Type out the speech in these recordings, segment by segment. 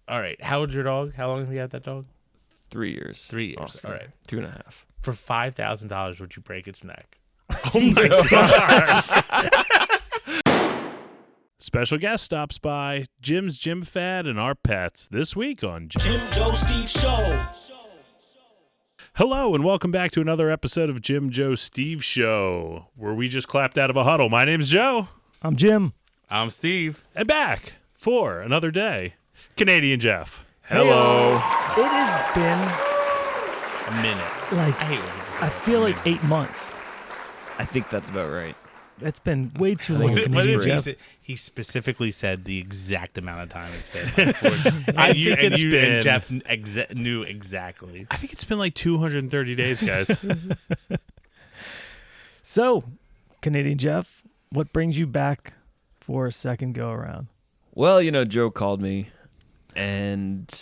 All right. How old's your dog? How long have you had that dog? 3 years. 3 years. Oscar. All right. 2.5. For $5,000, would you break its neck? Oh my God. Special guest stops by Jim's Gym Fad and our pets this week on Jim, Joe, Steve Show. Hello and welcome back to another episode of Jim, Joe, Steve Show, where we just clapped out of a huddle. My name's Joe. I'm Jim. I'm Steve. And back for another day, Canadian Jeff. Hello. It has been A minute. like, I hate when people say I feel like 8 months. I think that's about right. It's been way too long. What Canadian if Jeff. he specifically said the exact amount of time it's been? it's been- and Jeff knew exactly. I think it's been like 230 days, guys. So, Canadian Jeff, what brings you back for a second go around? Well, Joe called me, and,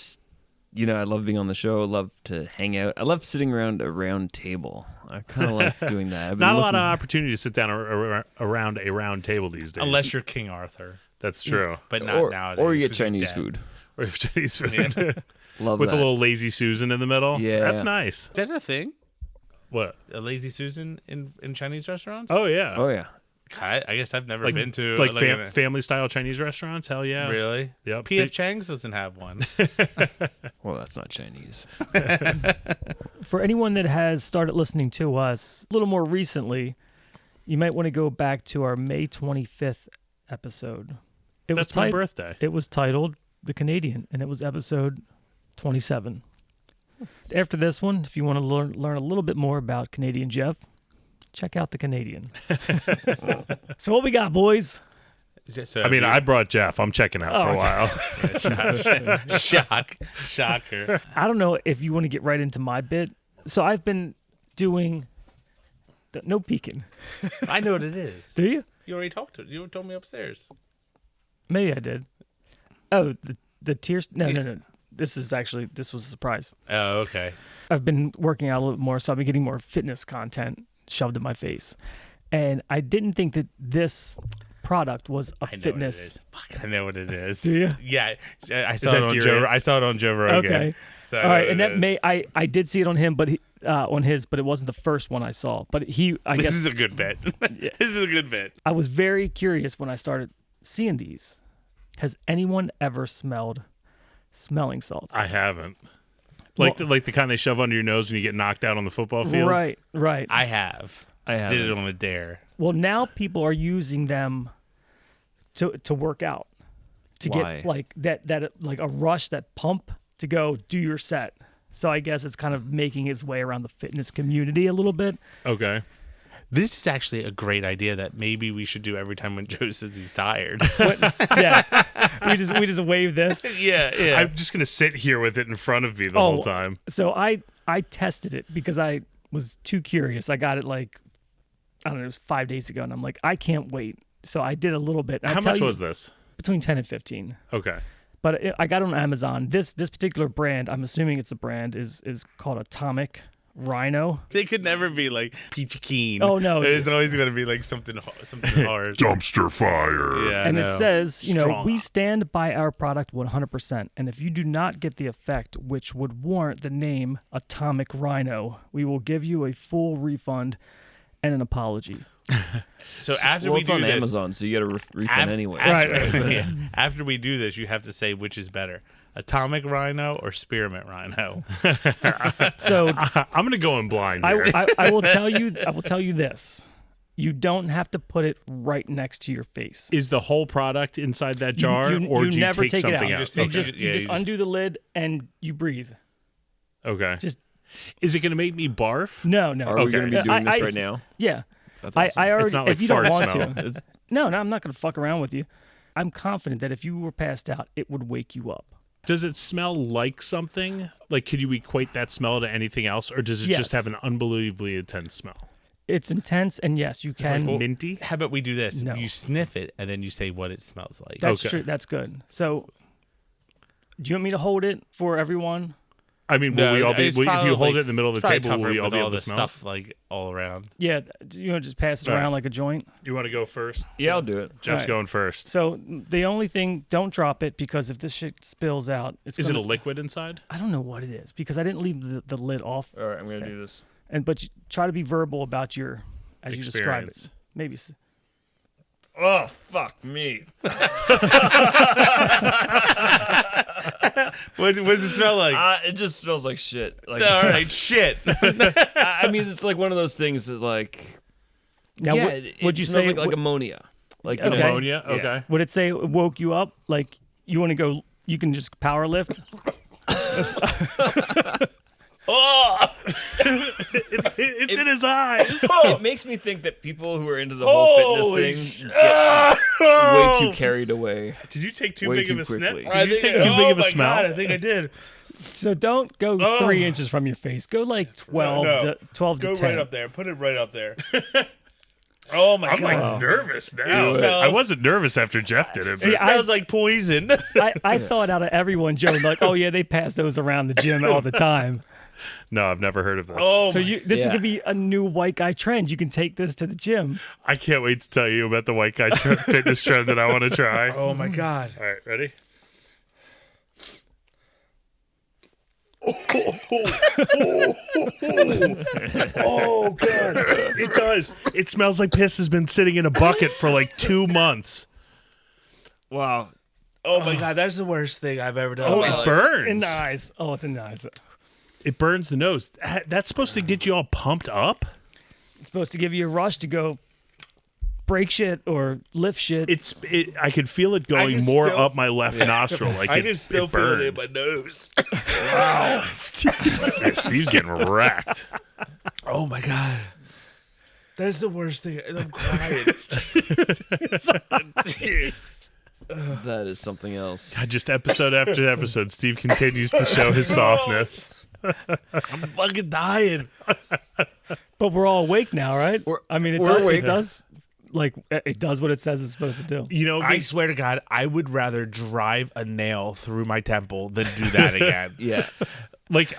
I love being on the show. I love to hang out. I love sitting around a round table. I kind of like doing that. I've been Not a lot of looking- opportunity to sit down around a round table these days. Unless you're King Arthur. That's true. But not or, nowadays. or you get 'cause he's Chinese dead. food. Or if Chinese food. Love With that. a little lazy Susan in the middle. Yeah. That's nice. Is that a thing? What? A lazy Susan in Chinese restaurants? Oh, yeah. Oh, yeah. I guess I've never been to like a- family-style Chinese restaurants? Hell yeah. Really? Yep. P.F. Chang's doesn't have one. Well, that's not Chinese. For anyone that has started listening to us a little more recently, you might want to go back to our May 25th episode. That's my birthday. It was titled The Canadian, and it was episode 27. After this one, if you want to learn a little bit more about Canadian Jeff, check out The Canadian. So what we got, boys? So I mean, I brought Jeff. I'm checking out for a while. Shocker. I don't know if you want to get right into my bit. So I've been doing no peeking. I know what it is. Do you? You already talked to it. You told me upstairs. Maybe I did. Oh, the tears. No. This was a surprise. Oh, okay. I've been working out a little bit more, so I've been getting more fitness content shoved in my face. And I didn't think that this product was a I know fitness. what it is. Fuck, I know what it is. Do you? Yeah, I saw that it on Deer Joe. Ant? I saw it on Joe Rogan. Okay. So I All know right, what and it that is. may I did see it on him, but but it wasn't the first one I saw. But I This guess is a good bit. This is a good bit. I was very curious when I started seeing these. Has anyone ever smelled smelling salts? I haven't. Like the kind they shove under your nose when you get knocked out on the football field? Right. I have. I have. Did it on a dare. Well, now people are using them to work out, to Why? get like that like a rush, that pump to go do your set. So I guess it's kind of making its way around the fitness community a little bit. Okay. This is actually a great idea that maybe we should do every time when Joe says he's tired. Yeah, we just wave this. yeah. I'm just going to sit here with it in front of me the whole time. So I tested it because I was too curious. I got it like, I don't know, it was 5 days ago, and I'm like, I can't wait. So I did a little bit. How much was this? Between 10 and 15. Okay. But I got it on Amazon. This particular brand, I'm assuming it's a brand, is called Atomic Rhino. They could never be like Peachy Keen. Oh, no. It's always going to be like something hard. Dumpster fire. Yeah, And I it know. says, Strong. we stand by our product 100%. And if you do not get the effect which would warrant the name Atomic Rhino, we will give you a full refund and an apology. So after well, we it's do on this, Amazon, so you got to refund anyway. After we do this, you have to say which is better, Atomic Rhino or Spearmint Rhino. So I'm going to go in blind here. I will tell you this. You don't have to put it right next to your face. Is the whole product inside that jar, or do you never take take it something out. out? You Okay. just Yeah, you just- undo the lid and you breathe. Okay. Just Is it going to make me barf? no. Are we Okay. going to be doing this I- right now? Yeah. That's awesome. I already. It's not like if you don't fart want smell. to. It's- No, I'm not going to fuck around with you. I'm confident that if you were passed out, it would wake you up. Does it smell like something? Like, could you equate that smell to anything else, or does it Yes. just have an unbelievably intense smell? It's intense, and yes, you It's like can. minty? How about we do this? No. You sniff it and then you say what it smells like. That's Okay. true. That's good. So, do you want me to hold it for everyone? I mean, will we all be? it's If you probably- hold it in the middle of the it's probably table, will tougher we all with be all able to the smell? stuff like all around. Yeah, just pass it All right. around like a joint. You want to go first? Yeah, I'll do it. Jeff's Right. going first. So the only thing, don't drop it because if this shit spills out, it's Is it a gonna, liquid inside? I don't know what it is because I didn't leave the lid off. All right, I'm gonna do this. But you try to be verbal about your as you describe it. Experience. Maybe Oh fuck me! What does it smell like? It just smells like shit. Like, All right, shit. I mean, it's like one of those things that like. now. yeah, Would you smells say like ammonia? Like Okay. Ammonia. Yeah. Okay. would it say it woke you up? Like you want to go? You can just power lift. It's in his eyes. It makes me think that people who are into the whole fitness thing get way too carried away. Did you take too Way big too of a snip? quickly. Did you take too big of a smell? I think I did. So don't go 3 inches from your face. Go like 12 No. to 12 Go to 10. right up there. Put it right up there. Oh my I'm god. like nervous now. It smells- I wasn't nervous after Jeff did it. It But smells like poison. I thought out of everyone, Joe, like, oh yeah, they pass those around the gym all the time. no, I've never heard of this. Oh, So my- this is Yeah. gonna be a new white guy trend. You can take this to the gym. I can't wait to tell you about the white guy fitness trend that I want to try. oh my god. All right, ready? Oh god, it does. It smells like piss has been sitting in a bucket for like 2 months. Wow. Oh my god, that's the worst thing I've ever done. Oh, in my it life. burns. In the eyes. Oh, it's in the eyes. It burns the nose. That's supposed to get you all pumped up. It's supposed to give you a rush to go break shit or lift shit. I could feel it going can more still- up my left nostril. Like I can still it feel it in burned. my nose. Steve's getting wrecked. Oh my god. That's the worst thing. And I'm crying. Tears. That is something else. God, just episode after episode, Steve continues to show his softness. I'm fucking dying. But we're all awake now, right? I mean, we're awake. it does like it does what it says it's supposed to do. You know, I swear to God, I would rather drive a nail through my temple than do that again. Yeah. like,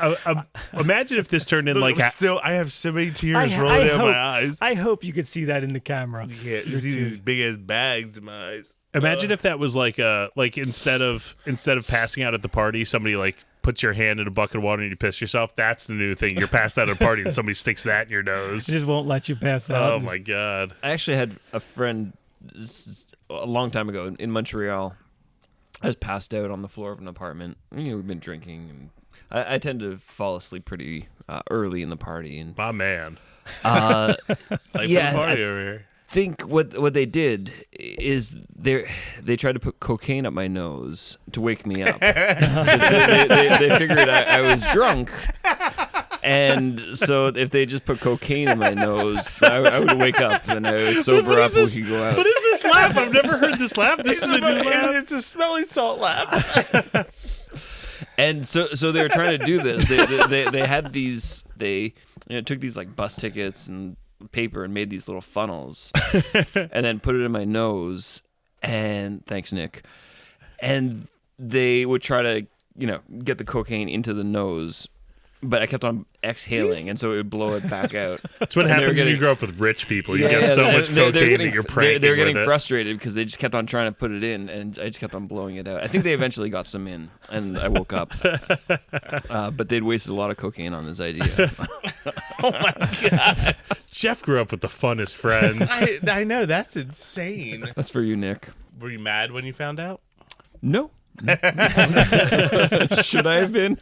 imagine if this turned in like I have so many tears I rolling down hope- my eyes. I hope you could see that in the camera. Yeah, you see these big ass bags in my eyes. Imagine if that was like instead of passing out at the party, somebody like puts your hand in a bucket of water and you piss yourself. That's the new thing. You're passed out at a party and somebody sticks that in your It nose. just won't let you pass out. Oh my god. I actually had a friend this is a long time ago in Montreal. I was passed out on the floor of an apartment. You know, we've been drinking, and I tend to fall asleep pretty early in the party. And My man. Like Yeah, for the party over here. think what they did is they tried to put cocaine up my nose to wake me up. 'Cause they figured I was drunk, and so if they just put cocaine in my nose, I would wake up and I would sober up and we could go out. What is this laugh? I've never heard this laugh. This is a new laugh. It's a smelling salt laugh. And so they were trying to do this. They had these. They took these like bus tickets and paper and made these little funnels, and then put it in my nose. And thanks, Nick. And they would try to get the cocaine into the nose, but I kept on exhaling, and so it would blow it back out. That's what And they were happens when you getting- grow up with rich people. You get so and much they're cocaine getting- that you're pranking They're getting with it. frustrated because they just kept on trying to put it in, and I just kept on blowing it out. I think they eventually got some in, and I woke up. But they'd wasted a lot of cocaine on this idea. Oh my god. Jeff grew up with the funnest friends. I know, that's insane. That's for you, Nick. Were you mad when you found out? No. Should I have been?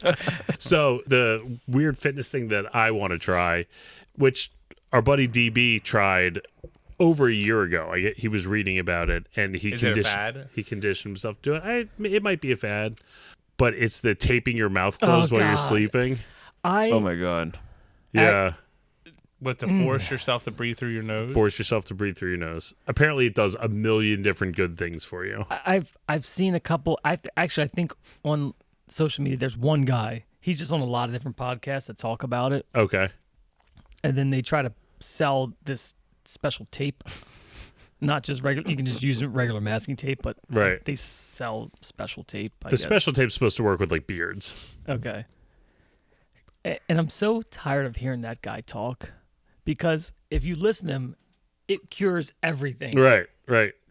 So the weird fitness thing that I want to try, which our buddy DB tried over a year ago. He was reading about it, and Is it a fad? he conditioned himself to it. It might be a fad, but it's the taping your mouth closed while you're God. sleeping. Oh my god. Yeah. What, to force yourself to breathe through your nose? Force yourself to breathe through your nose. Apparently, it does a million different good things for you. I've seen a couple. I think on social media there's one guy. He's just on a lot of different podcasts that talk about it, Okay. and then they try to sell this special tape. Not just regular. You can just use regular masking tape, but Right. they sell special tape. I The guess. special tape's supposed to work with like beards. Okay. And I'm so tired of hearing that guy talk, because if you listen to him, it cures everything. Right.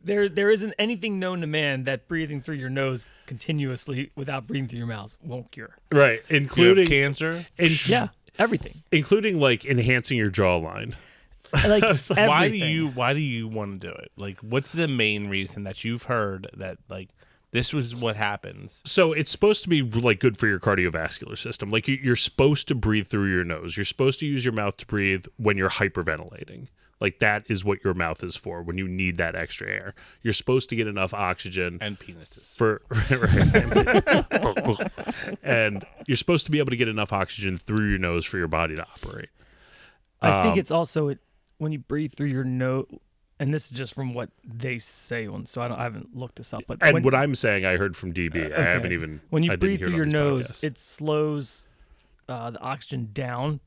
There isn't anything known to man that breathing through your nose continuously without breathing through your mouth won't cure. Right. You have Including cancer. Yeah, everything. Including like enhancing your jawline. Like Why everything. do you want to do it? Like, what's the main reason that you've heard that like this was what happens? So it's supposed to be like good for your cardiovascular system. Like you're supposed to breathe through your nose. You're supposed to use your mouth to breathe when you're hyperventilating. Like that is what your mouth is for when you need that extra air. You're supposed to get enough oxygen And penises. for and you're supposed to be able to get enough oxygen through your nose for your body to operate. I think it's also when you breathe through your nose, and this is just from what they say on. So I haven't looked this up, but And what I'm saying, I heard from DB. I haven't even. When you I didn't breathe hear it through on your these nose, podcasts. it slows the oxygen down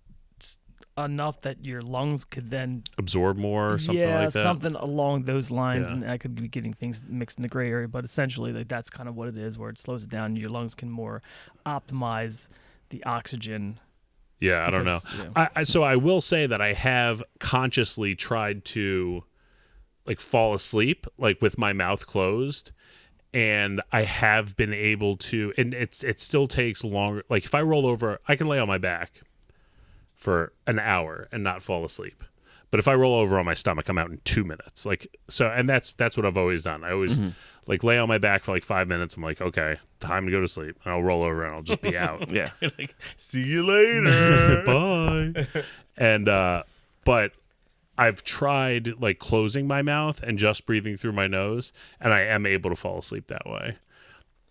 enough that your lungs could then absorb more or something like that. something along those lines. Yeah. And I could be getting things mixed in the gray area, but essentially like, that's kind of what it is, where it slows it down. Your lungs can more optimize the oxygen. Yeah, I don't know. Because, So I will say that I have consciously tried to like fall asleep like with my mouth closed, and I have been able to, and it still takes longer. Like if I roll over, I can lay on my back for an hour and not fall asleep. But if I roll over on my stomach, I'm out in 2 minutes. Like so, and that's what I've always done. I always like lay on my back for like 5 minutes. I'm like, okay, time to go to sleep. And I'll roll over and I'll just be out. Yeah. Like, see you later. Bye. And but I've tried like closing my mouth and just breathing through my nose, and I am able to fall asleep that way.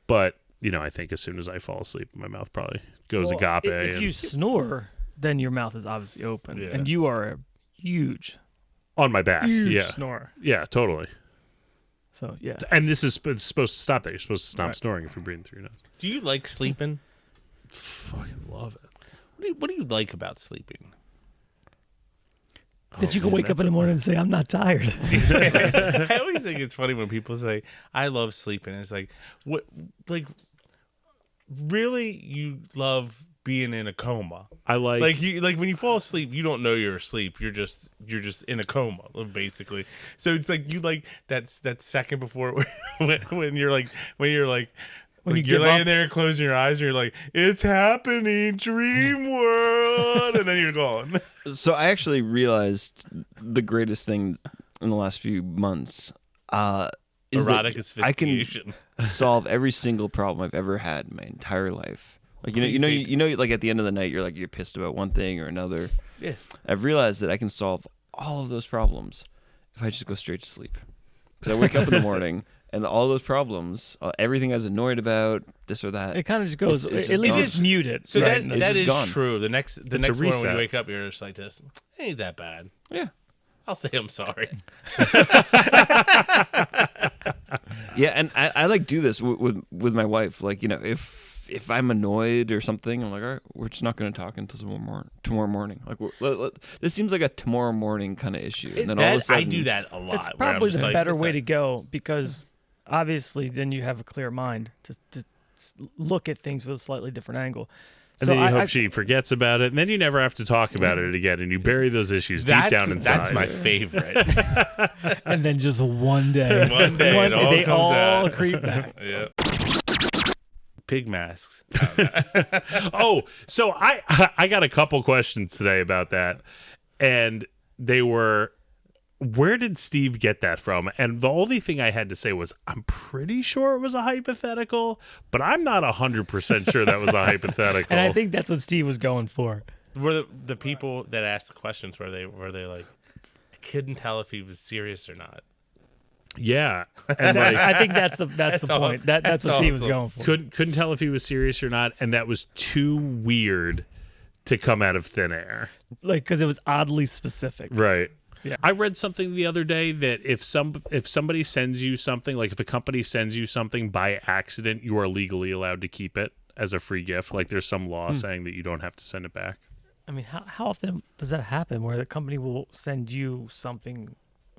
But I think as soon as I fall asleep, my mouth probably goes agape. If you snore, then your mouth is obviously open, Yeah. and you are a huge on my back. Yeah. snorer. Yeah, totally. So yeah, And this is supposed to stop that. You're supposed to stop snoring if you're breathing through your nose. Do you like sleeping? Fucking love it. What do you like about sleeping? that you can wake up in the morning and say, "I'm not tired." I always think it's funny when people say, "I love sleeping." It's like, what? Like, really, you love being in a coma? I like When you fall asleep, you don't know you're asleep. You're just in a coma, basically. So it's like you like that second before when you're you you're give laying up. there and closing your eyes and you're like, it's happening, dream world, and then you're gone. So I actually realized the greatest thing in the last few months is Erotic that I can asphyxiation. solve every single problem I've ever had in my entire life. Like like at the end of the night, you're pissed about one thing or another. Yeah. I've realized that I can solve all of those problems if I just go straight to sleep. Because I wake up in the morning and all those problems, everything I was annoyed about, this or that. It kind of just goes. It's At least gone. it's muted. So right? It's that just is gone. true. The next a morning when reset. you wake up, you're just like this. It ain't that bad. Yeah. I'll say I'm sorry. Yeah, and I like do this with my wife. Like, if I'm annoyed or something, I'm like, all right, we're just not going to talk until tomorrow morning. Like, this seems like a tomorrow morning kind of issue. And then all of a I sudden, do that a lot. It's where I'm probably just the like, better it's way not- to go, because obviously then you have a clear mind to look at things with a slightly different angle. and So then you I hope she forgets about it, and then you never have to talk about it again, and you bury those issues deep down inside. That's my favorite. and then just one day, One day it all they comes all out. creep back. Yeah. Pig masks. Oh, so I got a couple questions today about that, and they were, where did Steve get that from? And the only thing I had to say was, I'm pretty sure it was a hypothetical, but I'm not 100% sure that was a hypothetical. And I think that's what Steve was going for. Were the people that asked the questions, were they like, I couldn't tell if he was serious or not? yeah, and like I think that's the point. That's what Steve was awesome. going for. couldn't tell if he was serious or not, and that was too weird to come out of thin air. Like, because it was oddly specific. Right. Yeah. I read something the other day that if somebody sends you something, like if a company sends you something by accident, you are legally allowed to keep it as a free gift. Like there's some law saying that you don't have to send it back. I mean, how often does that happen, where the company will send you something?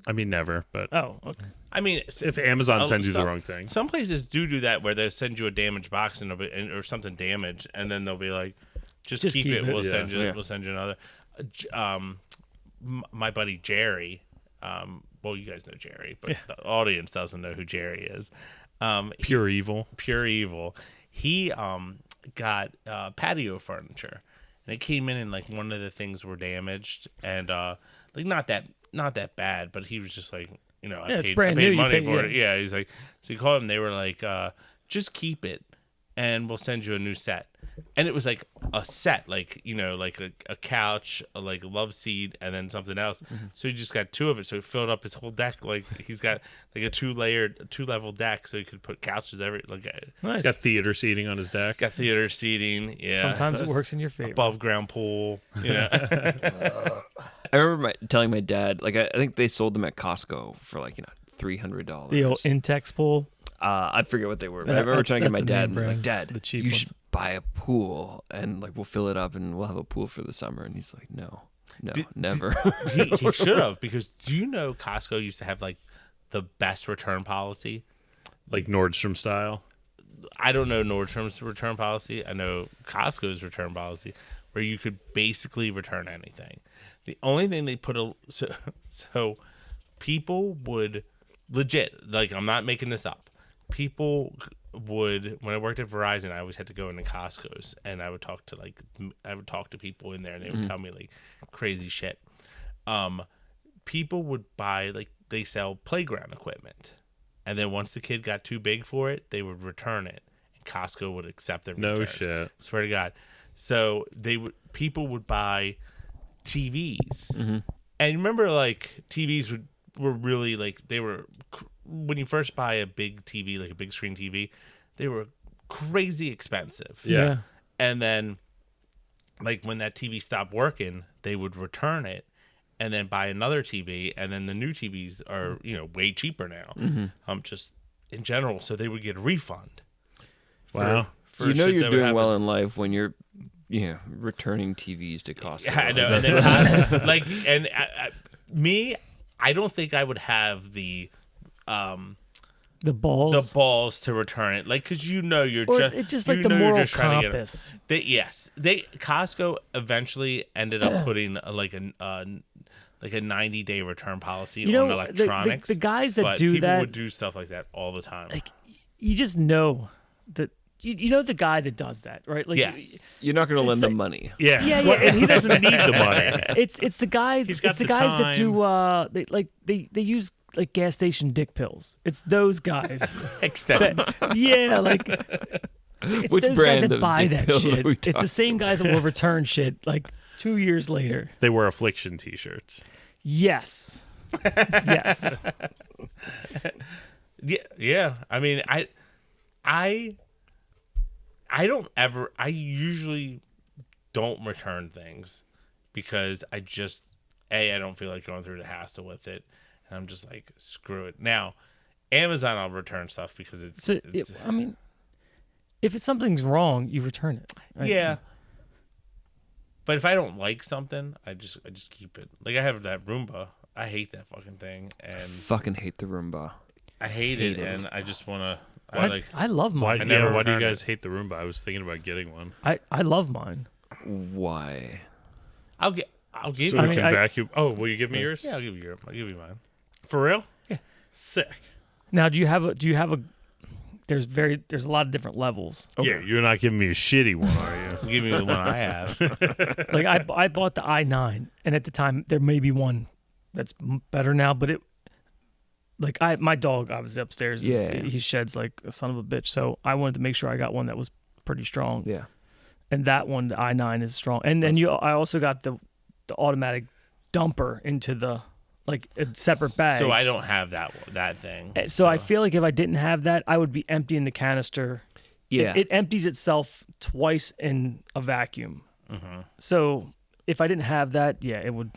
I mean, never, but Oh, okay. I mean, if Amazon sends you the some- wrong thing. Some places do that where they'll send you a damaged box or something damaged, and then they'll be like, Just Just keep keep it. it. We'll Yeah. send you. Yeah. We'll send you another. My buddy Jerry. Well, you guys know Jerry, but the audience doesn't know who Jerry is. Pure evil. Pure evil. He got patio furniture, and it came in and like one of the things were damaged, and like not that bad, but he was just like, you know, Yeah, I it's paid brand new, you money pay- for it. yeah. Yeah, he's like, so he called him. They were like, just keep it, and we'll send you a new set. And it was like a set, like, you know, like a couch, like a love seat, and then something else. So he just got two of it. So he filled up his whole deck. Like he's got like a 2-level deck, so he could put couches Nice. He's got theater seating on his deck. got theater seating. Yeah, Sometimes it works in your favor. above ground pool. You know, I remember telling my dad, like, I think they sold them at Costco for like, $300. The old Intex pool. I forget what they were, but Yeah, I remember that's- trying to get my that's the dad, name and be like, brand, Dad, the cheap you ones. should buy a pool, and like we'll fill it up, and we'll have a pool for the summer. And he's like, No, never. he should have, because do you know Costco used to have like the best return policy? Like Nordstrom style. I don't know Nordstrom's return policy. I know Costco's return policy, where you could basically return anything. The only thing they put so people would legit, like, I'm not making this up. People would, when I worked at Verizon, I always had to go into Costco's, and I would talk to people in there, and they would tell me like crazy shit. People would buy, like, they sell playground equipment, and then once the kid got too big for it, they would return it, and Costco would accept their No returns. shit. Swear to God. So people would buy TVs, and remember, like, TVs were really, like, they were, when you first buy a big TV, like a big screen TV, they were crazy expensive. Yeah. And then, like, when that TV stopped working, they would return it and then buy another TV, and then the new TVs are, way cheaper now. Just in general, so they would get a refund. Wow. for You know shit you're that would doing well happen. in life when you're, returning TVs to Costco. Yeah, I know. Like, And that's- then, like, and I don't think I would have the balls to return it, like, because you're Or just it's just you like the know you're moral just trying to get it. compass. Costco eventually ended up putting a 90-day return policy on the electronics. the guys that but do people that, would do stuff like that all the time. like, you just know that you know the guy that does that, right? Like, Yes. You're not going to lend It's them like- money. Yeah. Yeah, Well, yeah. and he doesn't need the money. it's the guy. He's got It's the the guys that time. do they use like gas station dick pills. It's those guys. Extends. Like it's Which those guys brand that of buy dick that pills are shit. we It's the same guys that will return shit like 2 years later. They wear affliction T-shirts. Yes. Yes. Yeah. I mean, I usually don't return things because I don't feel like going through the hassle with it, and I'm just like, screw it. Now, Amazon, I'll return stuff because I mean, if something's wrong, you return it. Right? yeah. But if I don't like something, I just keep it. Like, I have that Roomba. I hate that fucking thing, and Fucking hate the Roomba. I hate Hate it, it. and I just want to. I love Why? mine. never Why do you returned guys it. hate the Roomba? I was thinking about getting one. I love mine. Why? I'll give So you. we mean, can I- vacuum. Oh, will you give me yours? Yeah, I'll give you mine. For real? Yeah. Sick. Now, do you have a? There's a lot of different levels. Yeah, you're not giving me a shitty one, are you? I'll give you the one I have. Like I bought the i9, and at the time there may be one that's better now, but it. Like my dog obviously upstairs. Yeah. He sheds like a son of a bitch. So I wanted to make sure I got one that was pretty strong. Yeah. And that one, the i9, is strong. And then I also got the automatic dumper into the like a separate bag. So I don't have that thing. So I feel like if I didn't have that, I would be emptying the canister. Yeah. It empties itself twice in a vacuum. Mm-hmm. So if I didn't have that, yeah, it would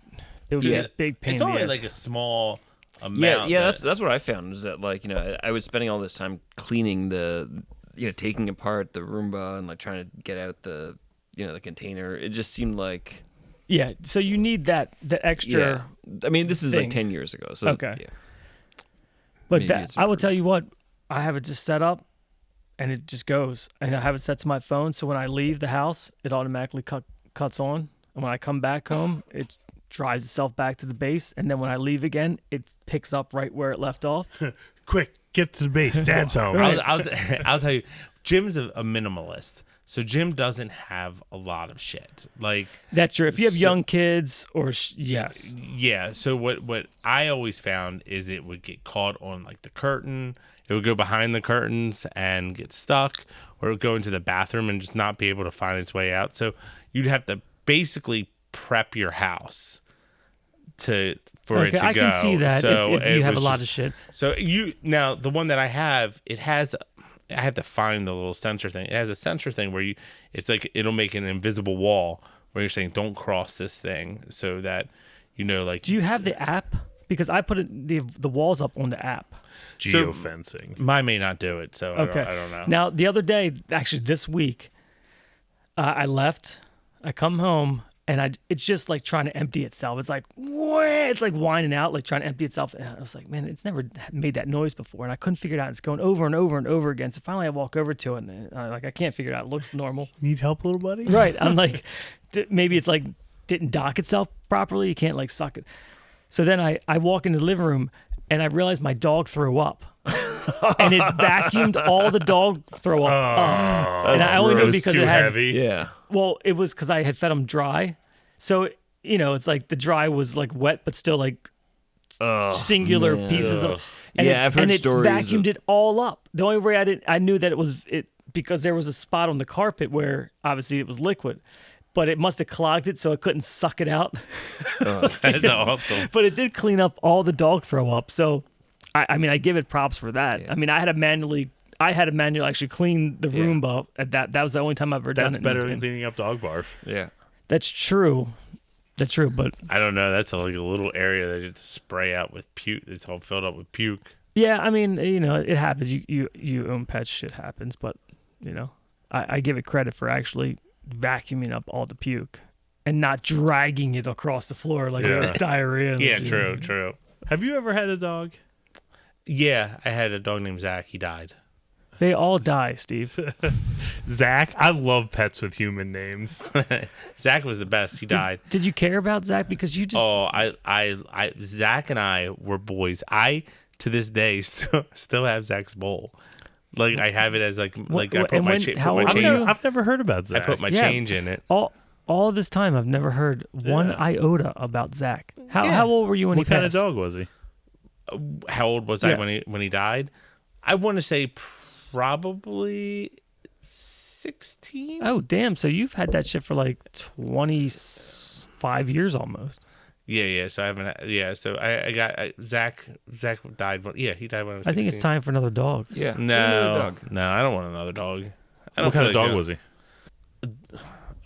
be a big pain. It's in the only ass. like a small amount. Yeah, that's what I found is that, like, I was spending all this time cleaning taking apart the Roomba and like trying to get out the the container. It just seemed like Yeah, so you need the extra. I mean, this is thing. like 10 years ago. So Okay. yeah. But Maybe that it's I will tell you what, I have it just set up. and it just goes. And I have it set to my phone, so when I leave the house, it automatically cuts on. And when I come back home, it drives itself back to the base. And then when I leave again, it picks up right where it left off. Quick, get to the base. Dad's home. Right. I'll tell you, Jim's a minimalist, so Jim doesn't have a lot of shit. Like That's true. If you have So- young kids, or yes, yeah. So what I always found is it would get caught on like the curtain. It would go behind the curtains and get stuck, or it would go into the bathroom and just not be able to find its way out. So you'd have to basically prep your house for it to go. I can see that So if it you have a was lot just- of shit. So now the one that I have, I have to find the little sensor thing. It has a sensor thing where it's like it'll make an invisible wall where you're saying don't cross this thing, so that like. Do you have the app? Because I put the walls up on the app. Geofencing. Mine may not do it, so Okay. I don't know. Now the other day, actually this week, I left. I come home and it's just like trying to empty itself. It's like it's like whining out, like trying to empty itself. And I was like, man, it's never made that noise before, and I couldn't figure it out. It's going over and over and over again. So finally, I walk over to it, and I can't figure it out. It looks normal. Need help, little buddy? Right. I'm like, maybe it's like didn't dock itself properly. You can't like suck it. So then I walk into the living room and I realize my dog threw up. And it vacuumed all the dog throw up. And I only know Gross, because too it had, heavy. Yeah. well, it was because I had fed them dry. So, it's like the dry was like wet, but still like singular man. pieces of, Ugh. and Yeah, I've heard it's stories vacuumed of- it all up. The only way I knew that it was because there was a spot on the carpet where obviously it was liquid, but it must have clogged it so it couldn't suck it out. That's awesome. But it did clean up all the dog throw up. So, I mean, I give it props for that. Yeah. I mean, I had to manually actually clean the room up. That was the only time I've ever done That's it. better than cleaning up dog barf. Yeah. That's true. That's true. But I don't know. That's like a little area that you have to spray out with puke. It's all filled up with puke. yeah, I mean, it happens. You own pets, shit happens. But I give it credit for actually vacuuming up all the puke and not dragging it across the floor like it was diarrhea. Yeah, true. Have you ever had a dog? Yeah, I had a dog named Zach. He died. They all die, Steve. Zach. I love pets with human names. Zach was the best. He died. Did you care about Zach? Because you just Oh, Zach and I were boys. I to this day still have Zach's bowl. Like I have it as like I put and my when- cha- how put my old are change. you? I've never heard about I Zach. put my Yeah. change in it. all this time I've never heard one iota about Zach. How old were you when What he kind of passed? dog was he? How old was I Yeah. when he died? I want to say probably 16. Oh damn! So you've had that shit for like 25 years almost. Yeah. So I haven't. Yeah. So I got Zach. Zach died. He died when I was 16. I think it's time for another dog. Yeah. No, Dog. no, I don't want another dog. I don't What kind feel of like dog doing- was he?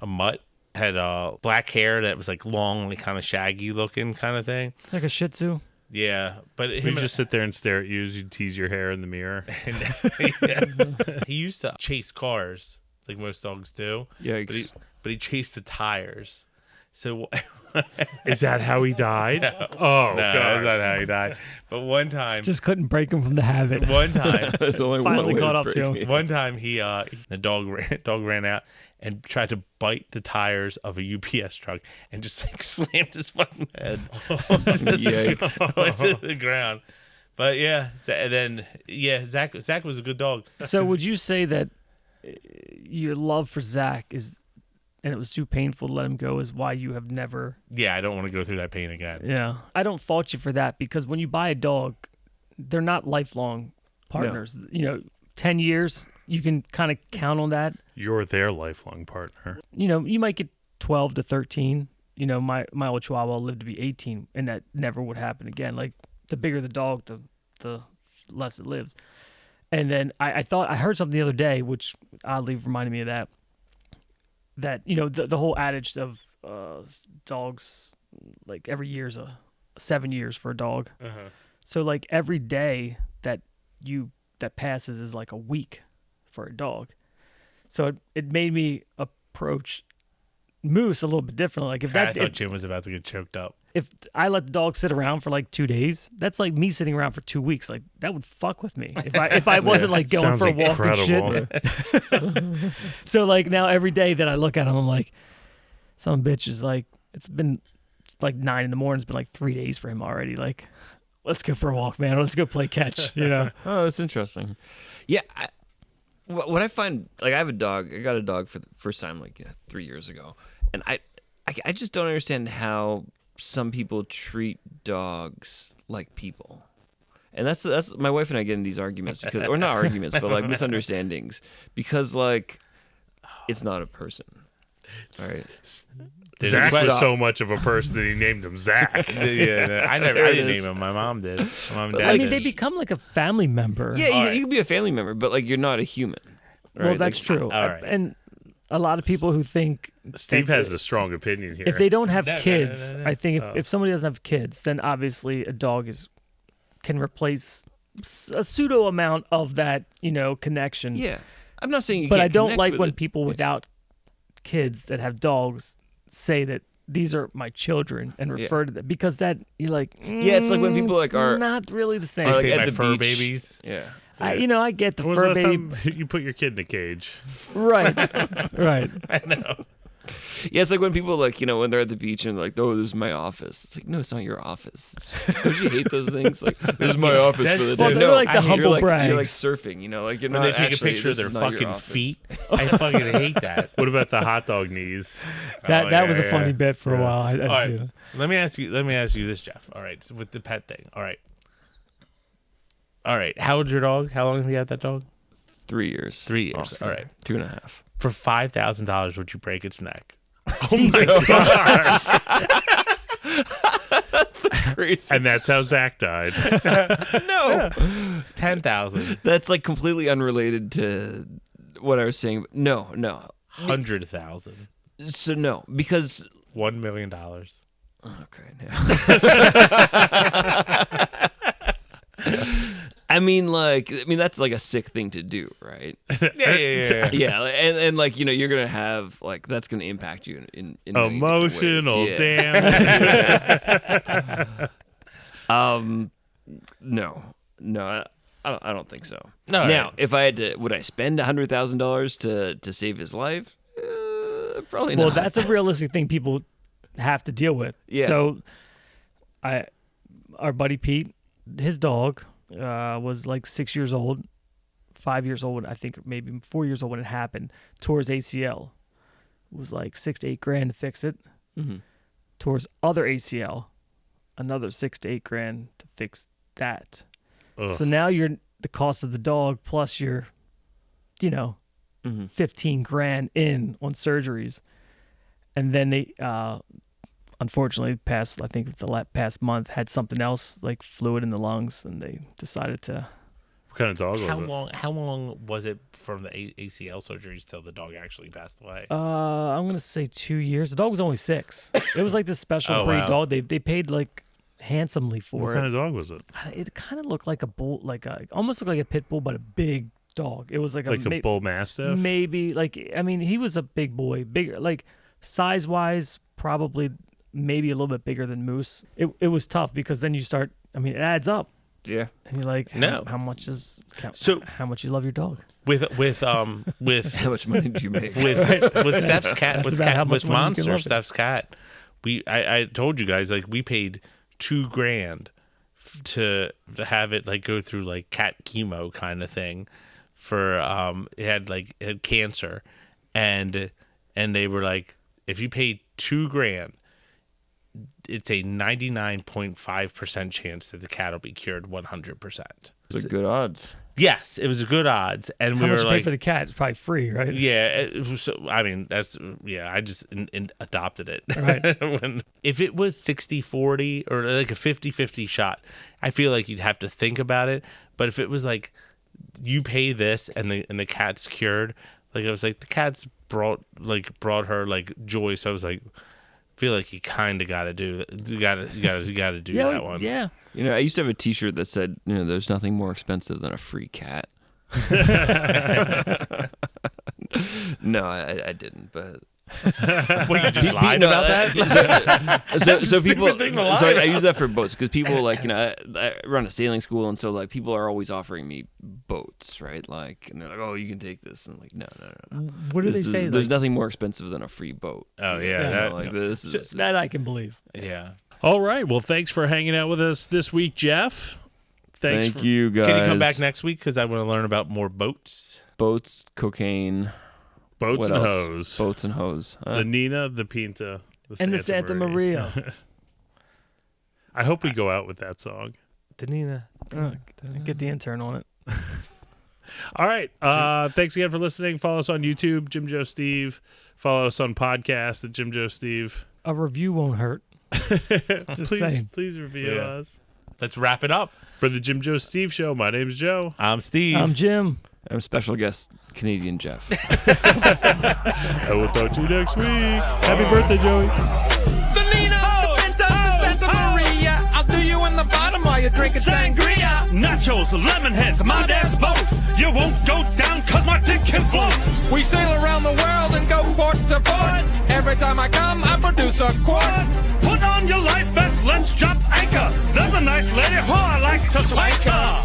A mutt. Had black hair that was like long, like kind of shaggy looking kind of thing. Like a Shih Tzu. Yeah, but He him just sit there and stare at you as you tease your hair in the mirror. he used to chase cars like most dogs do. Yikes. But he chased the tires. So Is that how he died? Oh, no, that's God. not how he died. But one time, Just couldn't break him from the habit. one time, There's only Finally one way caught to up break to him. me. one time the dog ran out and tried to bite the tires of a UPS truck and just like slammed his fucking head Yikes. onto the ground. But yeah, and then Zach was a good dog. So would you say that your love for Zach and it was too painful to let him go, is why you have never? Yeah, I don't want to go through that pain again. Yeah, I don't fault you for that, because when you buy a dog, they're not lifelong partners. 10 years, you can kind of count on that. You're their lifelong partner. You might get 12 to 13. My old Chihuahua lived to be 18, and that never would happen again. Like, the bigger the dog, the less it lives. And then I heard something the other day, which oddly reminded me of that the whole adage of dogs, like every year's 7 years for a dog. So like every day that passes is like a week for a dog. So it made me approach Moose a little bit differently. Like if I that thought Jim was about to get choked up. if I let the dog sit around for like 2 days, that's like me sitting around for 2 weeks. Like that would fuck with me if I wasn't like going Sounds for a walk incredible. and shit. So like now every day that I look at him, I'm like, some bitch is like, it's been like 9 in the morning. It's been like 3 days for him already. Like, let's go for a walk, man. Let's go play catch. You know? Oh, that's interesting. Yeah. What I find, like, I have a dog. I got a dog for the first time like 3 years ago, and I just don't understand how some people treat dogs like people. And that's my wife and I get in these arguments because, or not arguments, but like misunderstandings because like it's not a person. All right. Zach Stop. was so much of a person that he named him Zach. Yeah, I didn't name him. My mom did. My mom and dad I mean, did. they become like a family member. Yeah, you can be a family member, but like you're not a human. Right? Well, that's true. all right. And a lot of people who think Steve has a strong opinion here. if they don't have No, kids, no. I think if somebody doesn't have kids, then obviously a dog can replace a pseudo amount of that, connection. Yeah, I'm not saying you. But can't I don't connect like with when it. people without kids that have dogs say that these are my children and refer to them because that you're like, Yeah, it's like when people like it's are not really the same. They like say at my the fur beach. babies. Yeah. I get the When was fur the last baby, time you put your kid in a cage? right, right. I know. Yeah, it's like when people like, when they're at the beach and like, oh, this is my office. It's like, no, it's not your office. Don't you hate those things? Like, this is my office for the That's- day. Well, they're no, like the you're humble like, brags. You're like surfing, like you're When not they take actually, a picture of this their is not your fucking office. feet, I fucking hate that. What about the hot dog knees? That Oh, was a yeah, funny yeah. bit for a Yeah. while. I All see right. that. Let me ask you this, Jeff. All right, so with the pet thing. All right. How old's your dog? How long have you had that dog? 3 years. 3 years. Oscar. All right. 2.5. For $5,000, would you break its neck? Oh my god! Crazy. And that's how Zach died. No. 10,000. That's like completely unrelated to what I was saying. No. 100,000. So no, because $1 million. okay. Yeah. I mean, that's like a sick thing to do, right? Yeah. Yeah, and like you're gonna have like that's gonna impact you in many different ways. Emotional Yeah. damage. No, I don't think so. No, Now, right. if I had to, would I spend $100,000 to save his life? Probably not. Well, that's a realistic thing people have to deal with. Yeah. So, our buddy Pete, his dog was like 6 years old, 5 years old, I think maybe 4 years old when it happened. Tore his ACL. It was like $6 to $8 grand to fix it. Mhm. Tore his other ACL, another $6 to $8 grand to fix that. Ugh. So now the cost of the dog plus your, Mhm. 15 grand in on surgeries. And then they, unfortunately, I think the past month had something else like fluid in the lungs, and they decided to. What kind of dog was How it? long was it from the ACL surgeries till the dog actually passed away? I'm gonna say 2 years. The dog was only 6. It was like this special Oh, breed wow. dog. They paid like handsomely for What it. kind of dog was it? It kind of looked like a bull, almost looked like a pit bull, but a big dog. It was like Like a bull mastiff? maybe he was a big boy, bigger like size wise, probably maybe a little bit bigger than Moose. It was tough because then you start. it adds up, Yeah. and you're like, No. how much how much you love your dog? with How much money did you make? with Steph's cat, That's about how much with money you can Monster, love it. Steph's cat, I told you guys like we paid $2 grand to have it like go through like cat chemo kind of thing for it had cancer, and they were like, if you paid $2 grand, it's a 99.5% chance that the cat will be cured 100%. It's good odds. Yes, it was a good odds, and How we much were you pay like, for the cat? It's probably free, right? yeah, it was, that's I just adopted it. Right. If it was 60-40 or like a 50-50 shot, I feel like you'd have to think about it. But if it was like you pay this and the cat's cured, like I was like the cat's brought her like joy, so I was like, feel like you kind of got to do that. You got to do that one. Yeah. I used to have a T-shirt that said, "There's nothing more expensive than a free cat." No, I didn't, but Well, you just lied about that? So people, stupid thing to lie so I about. use that for boats because people like, I run a sailing school, and so like people are always offering me boats, right? Like, and they're like, oh, you can take this, and I'm like, no. What do they This is- say? There's Like, nothing more expensive than a free boat. oh, You yeah. know, that- like this is That I can believe. yeah. All right. Well, thanks for hanging out with us this week, Jeff. Thanks. Thank you guys. Can you come back next week? Because I want to learn about more boats. Boats, cocaine, Boats what and else? hose. Boats and hose. The Nina, the Pinta, And the Santa Maria. I hope we go out with that song. Danina. Get the intern on it. All right. Thanks again for listening. Follow us on YouTube, Jim Joe Steve. Follow us on podcast at Jim Joe Steve. A review won't hurt. Just saying. Please review Yeah. us. Let's wrap it up. For the Jim Joe Steve Show, my name's Joe. I'm Steve. I'm Jim. I'm special guest Canadian Jeff. I will talk to you next week. Happy birthday, Joey. The Nina, the Pinta, the Santa Maria. I'll do you in the bottom while you're drinking sangria. Nachos, lemon heads, my dad's boat. You won't go down cause my dick can float. We sail around the world and go port to port. Every time I come, I produce a quart. Put on your life vest, let's drop anchor. There's a nice lady who I like to swank her.